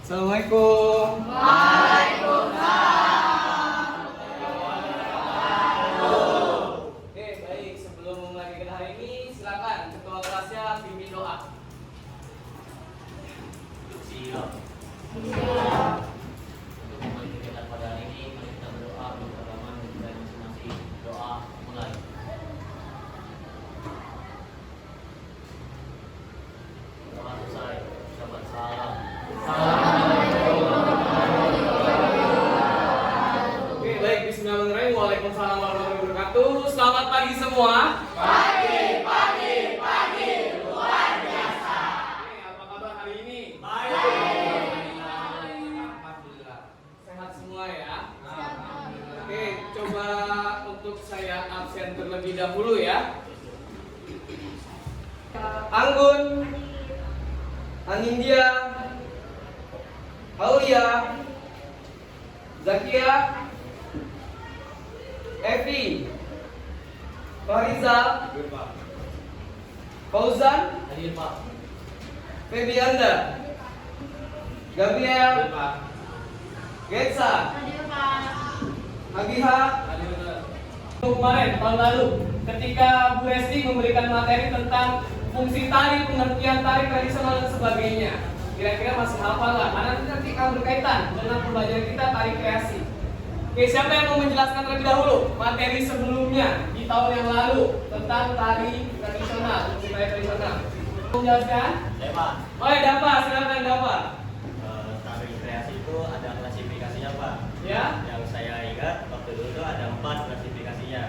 Assalamualaikum. Oke, baik. Sebelum memulai kegiatan hari ini, silakan ketua kelasnya pimpin doa. Siap. Untuk memulai kegiatan pada hari ini, mari kita berdoa bersama dengan masing-masing. Doa mulai. Doa selesai. Syabat salam. Oke, baik. Bismillahirrahmanirrahim. Waalaikumsalam warahmatullahi wabarakatuh. Selamat pagi semua. Pagi. Luar biasa. Oke, apa kabar hari ini? Alhamdulillah. Sehat semua ya? Oke, coba untuk saya absen terlebih dahulu ya. Anggun, Anindya, Aulia, Zakia, Evi, Fariza, Fauzan, Hadir Pak. Febianda, Gabriel, Getsa, Agiha. Kemarin tahun lalu ketika Bu Resti memberikan materi tentang fungsi tari, pengertian tari tradisional dan sebagainya, kira-kira masih hafal nggak? Karena nanti akan berkaitan dengan pembelajaran kita tari kreasi. Oke, siapa yang mau menjelaskan terlebih dahulu materi sebelumnya di tahun yang lalu tentang tari tradisional, fungsi tari tradisional? Mau menjelaskan? Saya Pak. Oh ya, Dapa, silakan Dapa. Tari kreasi itu ada klasifikasinya Pak. Ya. Yang saya ingat waktu dulu ada 4 klasifikasinya.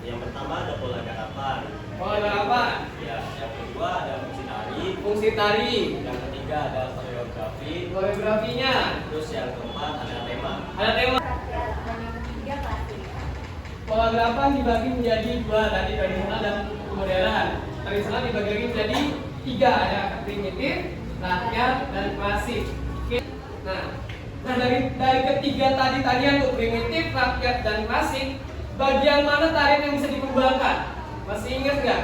Yang pertama ada pola garapan. Oh, ada apa? Ya, yang kedua ada fungsi tari. Fungsi tari, Yang ketiga ada koreografi. koreografinya, Terus yang keempat ada tema. ada tema. Pola gerakan dibagi menjadi 2 tadi, tradisional dan modern. Tradisional dibagi lagi menjadi 3, ada primitif, rakyat, dan klasik. Oke. Nah dari ketiga tarian untuk primitif, rakyat, dan klasik, bagian mana tarian yang bisa dikembangkan? Masih ingat nggak?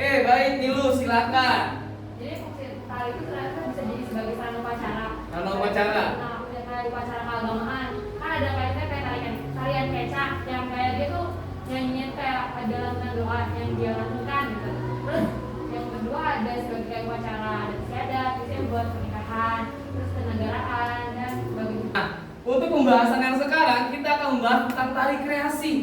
Baik, Nilu, silakan. Jadi fungsi tari itu ternyata bisa jadi sebagai sarana upacara. Sarana upacara. Nah, udah kayak upacara keagamaan. Kan ada kaitannya kayak tarian kecak yang kayak dia tuh nyanyiin kayak dalam doa yang dia lakukan gitu. Terus yang kedua ada sebagai kayak upacara adat istiadat, biasanya buat pernikahan, terus kenegaraan dan sebagainya. Nah, untuk pembahasan yang sekarang kita akan membahas tentang tari kreasi.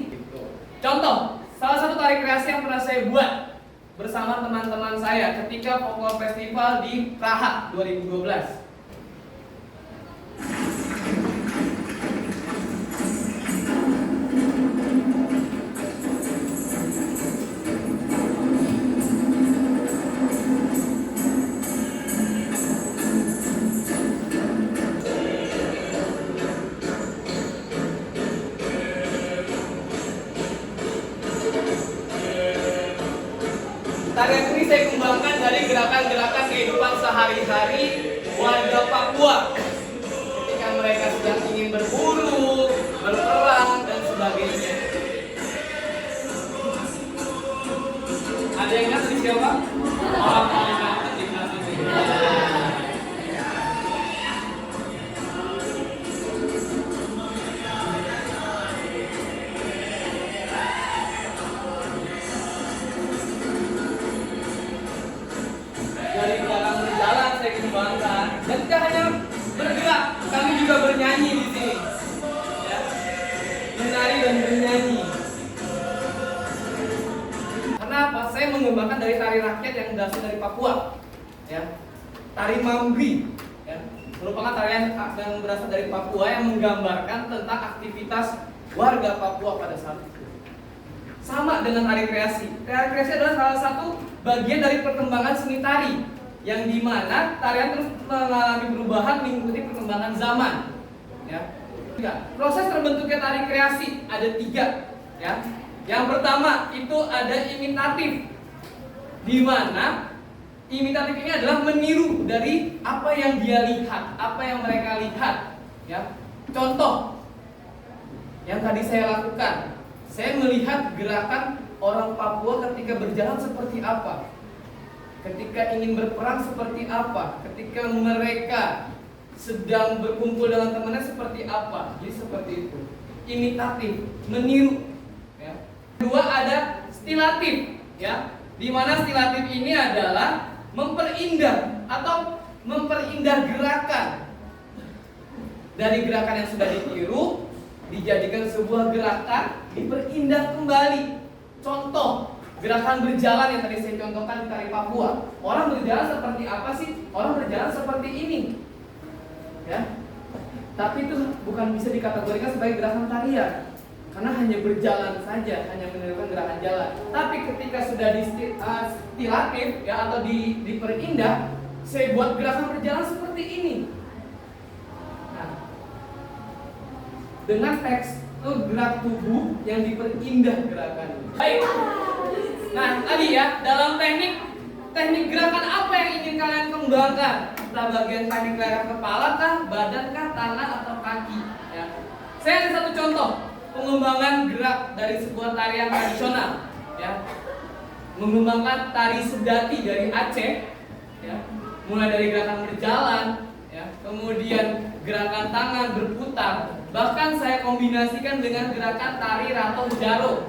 Contoh, salah satu tari kreasi yang pernah saya buat bersama teman-teman saya ketika Folklore Festival di Praha 2012. Tarian ini saya kembangkan dari gerakan-gerakan kehidupan sehari-hari warga Papua ketika mereka sedang ingin berburu, berperang, dan sebagainya. Ada yang ingat di siapa? Orang paling ingat di kelas ini. Dari gerakan berjalan saya kembangkan, dan tidak hanya bergerak, kami juga bernyanyi di sini, ya. Menari dan bernyanyi. Kenapa? Saya mengembangkan dari tari rakyat yang berasal dari Papua, ya. Tari Mambi, ya. Merupakan tarian yang berasal dari Papua yang menggambarkan tentang aktivitas warga Papua pada saat itu. Sama dengan tari kreasi. Tari kreasi adalah salah satu bagian dari perkembangan seni tari yang dimana tarian terus mengalami perubahan mengikuti perkembangan zaman. Ya. Proses terbentuknya tari kreasi ada 3. Ya. Yang pertama itu ada imitatif, di mana imitatif ini adalah meniru dari apa yang dia lihat, apa yang mereka lihat. Ya. Contoh yang tadi saya lakukan. Saya melihat gerakan orang Papua ketika berjalan seperti apa. ketika ingin berperang seperti apa, ketika mereka sedang berkumpul dengan temannya seperti apa. Jadi seperti itu. Imitatif, meniru. Ya. Kedua ada stilatif, ya. Di mana stilatif ini adalah memperindah atau memperindah gerakan. Dari gerakan yang sudah ditiru dijadikan sebuah gerakan, diperindah kembali. Contoh, gerakan berjalan yang tadi saya contohkan di tari Papua. Orang berjalan seperti apa sih? Orang berjalan seperti ini, ya. Tapi itu bukan bisa dikategorikan sebagai gerakan tarian, karena hanya berjalan saja, hanya menirukan gerakan jalan. Tapi ketika sudah stilatif, ya, atau diperindah, saya buat gerakan berjalan seperti ini. Nah, dengan teks gerak tubuh yang diperindah gerakannya. Baik. Nah, tadi ya, dalam teknik gerakan apa yang ingin kalian kembangkan? Entah bagian teknik gerakan kepala kah, badan kah, tangan atau kaki, ya. Saya ada satu contoh pengembangan gerak dari sebuah tarian tradisional, ya. Mengembangkan tari sedati dari Aceh, ya. Mulai dari gerakan berjalan, ya, kemudian gerakan tangan berputar, bahkan saya kombinasikan dengan gerakan tari rato jaro,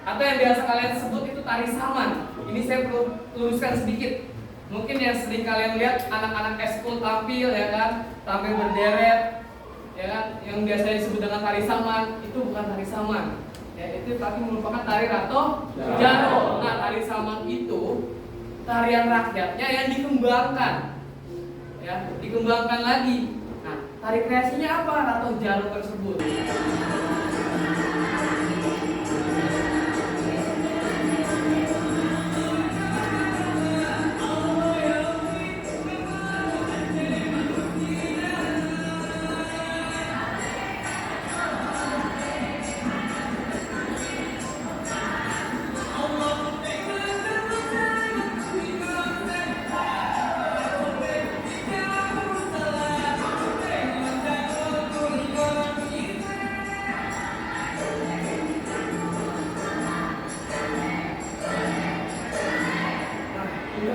atau yang biasa kalian sebut itu tari saman. Ini saya perlu luruskan sedikit. Mungkin yang sering kalian lihat anak-anak eskul tampil, ya kan, tampil berderet, ya kan, yang biasanya disebut dengan tari saman, itu bukan tari saman, ya, itu tapi merupakan tari rato jaro. Nah, tari saman itu tarian rakyatnya yang dikembangkan, ya, dikembangkan lagi. Nah, tari kreasinya apa rato jaro tersebut?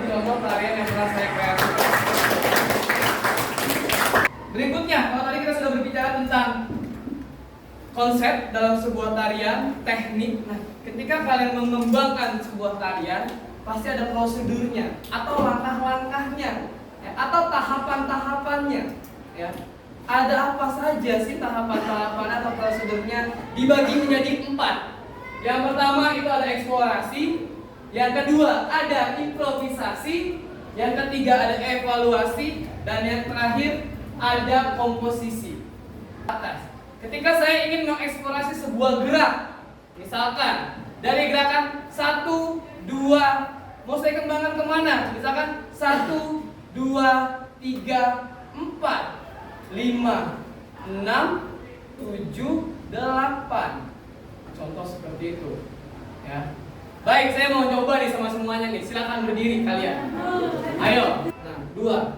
Contoh tarian yang pernah saya kreasikan. Berikutnya, kalau tadi kita sudah berbicara tentang konsep dalam sebuah tarian, teknik. Nah, ketika kalian mengembangkan sebuah tarian, pasti ada prosedurnya atau langkah-langkahnya, ya, atau tahapan-tahapannya, ya. Ada apa saja sih tahapan-tahapan atau prosedurnya? Dibagi menjadi 4. Yang pertama itu ada eksplorasi. Yang kedua ada improvisasi, yang ketiga ada evaluasi, dan yang terakhir ada komposisi. Atas. Ketika saya ingin mengeksplorasi sebuah gerak, misalkan dari gerakan 1, 2, mau saya kembangkan kemana? Misalkan 1, 2, 3, 4, 5, 6, 7, 8. Contoh seperti itu, ya. Baik, saya mau coba nih sama semuanya nih. Silakan berdiri kalian. Ayo. Nah, 2.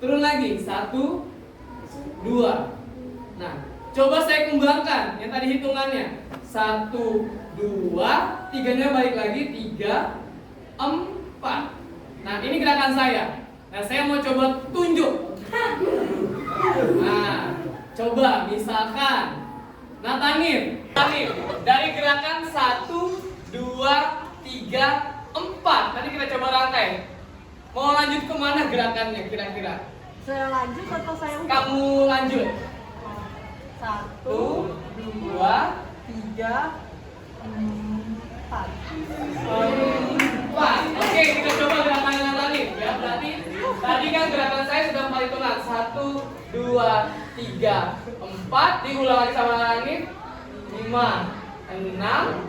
Turun lagi. 1, 2. Nah, coba saya kembangkan yang tadi hitungannya. 1, 2, 3-nya balik lagi. 3, 4. Nah, ini gerakan saya. Nah, saya mau coba tunjuk. Nah, coba misalkan Natanir. Dari gerakan 1, 2, 3, 4. Tadi kita coba rangkai. Mau lanjut kemana gerakannya kira-kira? Saya lanjut atau saya udah? Kamu lanjut. 1, 2, 3, 4. 4. Oke, kita coba gerakan yang tadi. Ya, berarti tadi kan gerakan saya sudah 4 hitungan. 1, 2, 3, 4. Diulang lagi sama langit. 5, 6,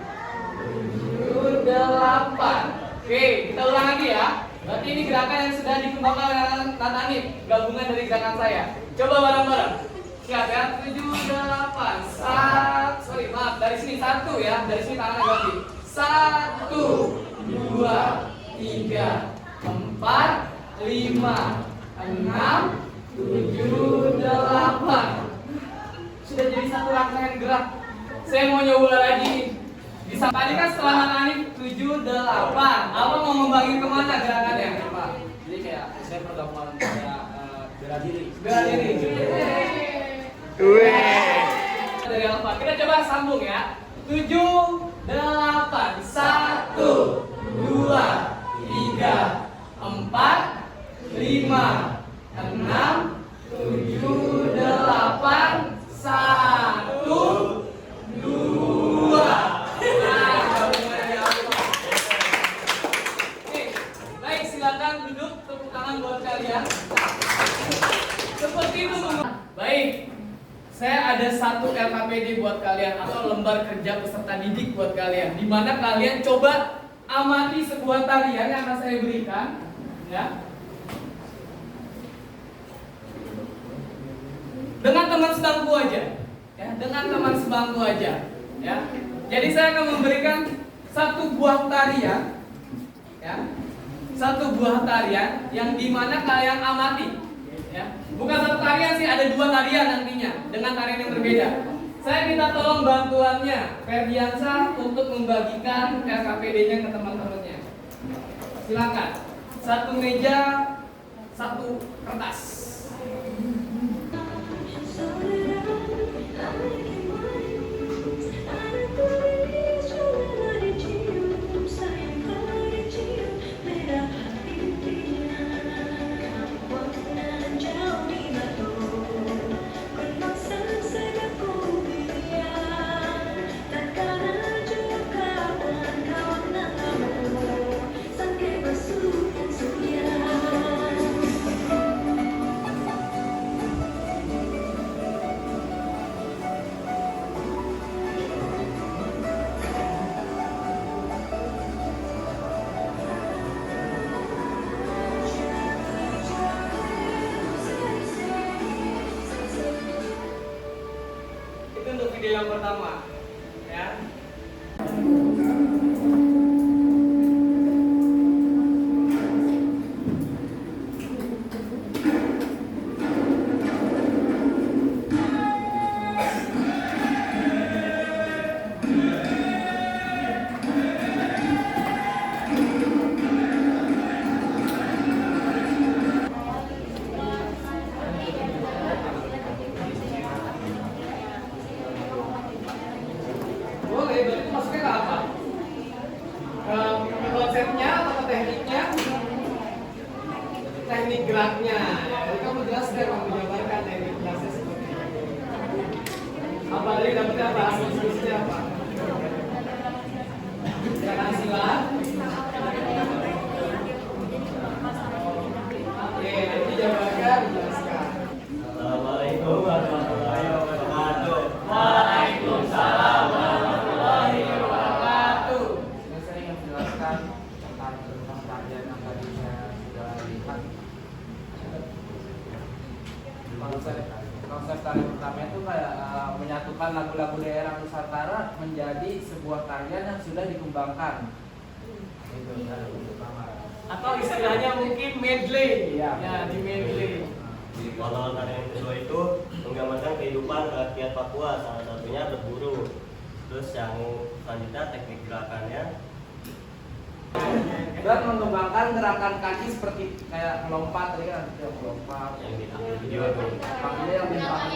7, 8. Oke, kita ulang lagi ya. Berarti ini gerakan yang sudah dikembangkan oleh Natanip, gabungan dari gerakan saya. Coba bareng-bareng. Siap ya? 7, 8. Maaf, dari sini 1 ya. Dari sini tangannya ganti. 1, 2, 3, 4, 5, 6, 7, 8. Sudah jadi satu rangkaian gerak. Saya mau nyoba lagi. Bisa tadi kan setelah Hanif 7, 8. Abang mau ngembangin kemana gerakannya? Pak, jadi kayak saya pergabungan kayak bela diri. Bela diri. Dari Alfa. Kita coba sambung ya. 7, 8, 1, 2, 3, 4, 5, 6, 7, 8, 1, 2. Baik, silakan duduk, tepuk tangan buat kalian. Seperti itu. Baik, saya ada satu LKPD buat kalian atau lembar kerja peserta didik buat kalian, di mana kalian coba amati sebuah tarian yang akan saya berikan, ya. Dengan teman sebangku aja, ya, dengan teman sebangku aja, ya. Jadi saya akan memberikan satu buah tarian, ya, satu buah tarian yang dimana kalian amati, ya. Bukan satu tarian sih, ada dua tarian nantinya dengan tarian yang berbeda. Saya minta tolong bantuannya Ferdiansa untuk membagikan LKPD-nya ke teman-temannya. Silakan. Satu meja, satu kertas. Itu untuk video yang pertama, ya. Boleh, berarti masuknya ke apa? Ke konsepnya atau ke tekniknya? Teknik geraknya. Jadi kamu jelaskan, kamu jabarkan teknik geraknya seperti apa. Apa tadi dapetnya apa? Hasil diskusinya apa? Gerakan silat. Oke, nanti dijabarkan, dijelaskan. Assalamualaikum warahmatullahi wabarakatuh. Waalaikumsalam warahmatullahi wabarakatuh. Ini saya ingin menjelaskan tentang tarian yang tadi saya sudah lihat. Konsep tari pertama itu kayak menyatukan lagu-lagu daerah Nusantara menjadi sebuah tarian yang sudah dikembangkan. Itu tari pertama. Atau istilahnya mungkin medley. Iya. Ya, di medley. Kalau tarian yang kedua itu menggambarkan kehidupan rakyat Papua, salah satunya berburu. Terus yang selanjutnya teknik gerakannya Dan mengembangkan gerakan kaki seperti kayak melompat tadi kan, ada melompat. yang di video itu. Kakinya yang melompat.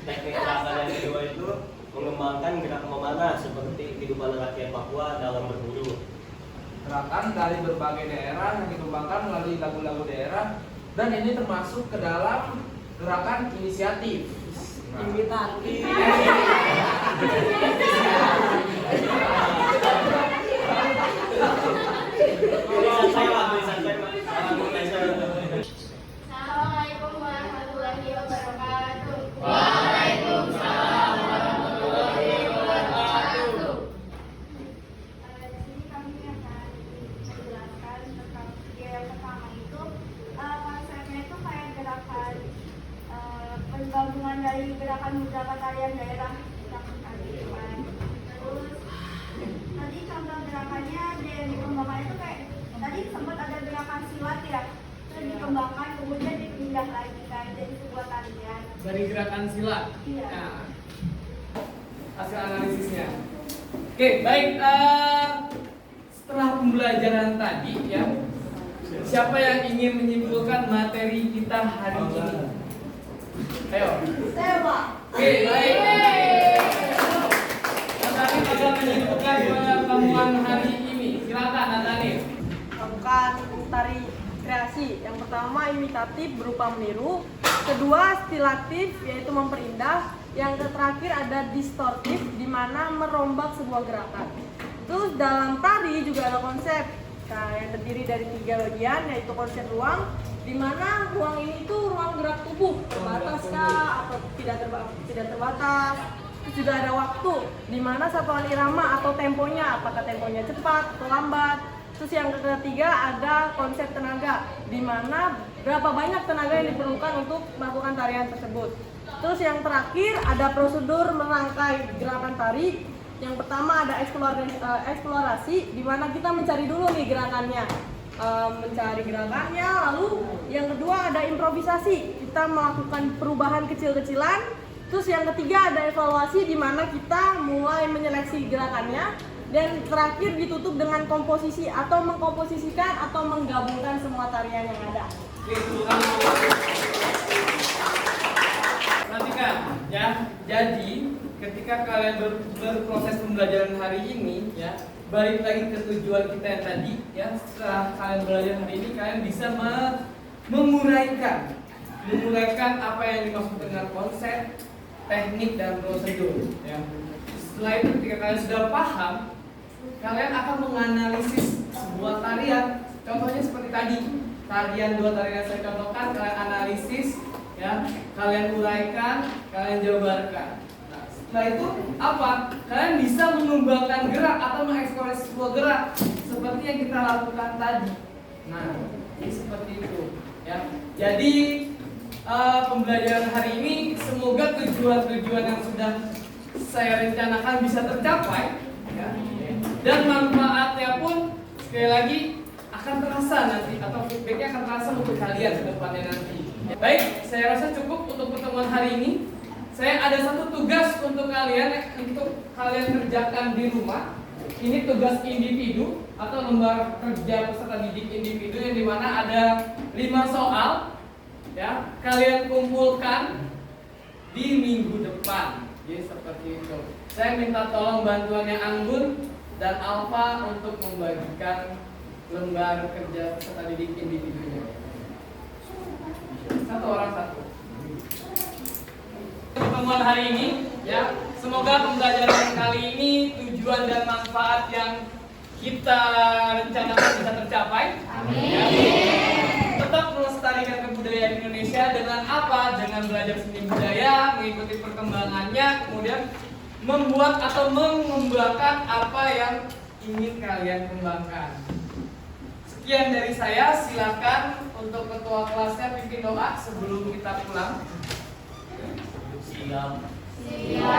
Teknik gerakan yang kedua itu mengembangkan gerak memanah seperti kehidupan rakyat Papua dalam berburu. Gerakan dari berbagai daerah yang dikembangkan melalui lagu-lagu daerah, dan ini termasuk ke dalam gerakan inisiatif. Invitasi. Assalamualaikum warahmatullahi wabarakatuh. Waalaikumsalam warahmatullahi wabarakatuh. Di sini kami akan menjelaskan tentang video yang pertama itu konsepnya itu kayak gerakan penggabungan dari gerakan beberapa tarian daerah yang tadi kan. Terus tadi contoh gerakannya yang dikembangkan itu kayak tadi sempat ada gerakan silat ya, terus dikembangkan kemudian dipindah lagi kan jadi sebuah tarian dari gerakan silat. Iya. Nah, hasil analisisnya. Oke, baik. Setelah pembelajaran tadi, ya, siapa yang ingin menyimpulkan materi kita hari ini? Ayo. Saya Pak. Oke, baik. Natani akan menyimpulkan pertemuan hari ini. Silakan, Natani. Bukan tari kreasi. Yang pertama imitatif berupa meniru, kedua stilatif yaitu memperindah, yang terakhir ada distortif di mana merombak sebuah gerakan. Terus dalam tari juga ada konsep yang terdiri dari 3 bagian, yaitu konsep ruang, di mana ruang ini tuh ruang gerak tubuh, terbatas kah atau tidak terbatas. Terus juga ada waktu, di mana satuan irama atau temponya, apakah temponya cepat atau lambat. Terus yang ketiga ada konsep tenaga, di mana berapa banyak tenaga yang diperlukan untuk melakukan tarian tersebut. Terus yang terakhir ada prosedur merangkai gerakan tari. Yang pertama ada eksplorasi, di mana kita mencari dulu nih gerakannya, mencari gerakannya. Lalu yang kedua ada improvisasi, kita melakukan perubahan kecil-kecilan. Terus yang ketiga ada evaluasi, di mana kita mulai menyeleksi gerakannya. Dan terakhir ditutup dengan komposisi atau mengkomposisikan atau menggabungkan semua tarian yang ada. Perhatikan, ya. Jadi ketika kalian berproses pembelajaran hari ini, ya, balik lagi ke tujuan kita yang tadi, ya. Setelah kalian belajar hari ini, kalian bisa menguraikan apa yang dimaksud dengan konsep, teknik dan prosedur, ya. Setelah itu ketika kalian sudah paham, kalian akan menganalisis sebuah tarian. Contohnya seperti tadi, tarian 2 tarian yang saya contohkan, kalian analisis, ya, kalian uraikan, kalian jabarkan. Nah, setelah itu apa? Kalian bisa mengembangkan gerak atau mengeksplorasi sebuah gerak seperti yang kita lakukan tadi. Nah, ini seperti itu, ya. Jadi pembelajaran hari ini semoga tujuan-tujuan yang sudah saya rencanakan bisa tercapai, ya. Dan manfaatnya pun sekali lagi akan terasa nanti, atau feedbacknya akan terasa untuk kalian ke depannya nanti. Baik, saya rasa cukup untuk pertemuan hari ini. Saya ada satu tugas untuk kalian kerjakan di rumah. Ini tugas individu atau lembar kerja peserta didik individu, yang dimana ada 5 soal, ya. Kalian kumpulkan di minggu depan. Jadi seperti itu. Saya minta tolong bantuannya Anggun dan Alfa untuk membagikan lembar kerja peserta didik individunya. Satu orang satu. Pertemuan hari ini, ya, semoga pembelajaran kali ini tujuan dan manfaat yang kita rencanakan bisa tercapai. Amin. Ya. Tetap melestarikan kebudayaan Indonesia dengan apa? Dengan belajar seni budaya, mengikuti perkembangannya, kemudian membuat atau mengembangkan apa yang ingin kalian kembangkan. Sekian dari saya, silakan untuk ketua kelasnya pimpin doa sebelum kita pulang. Siap. Siap.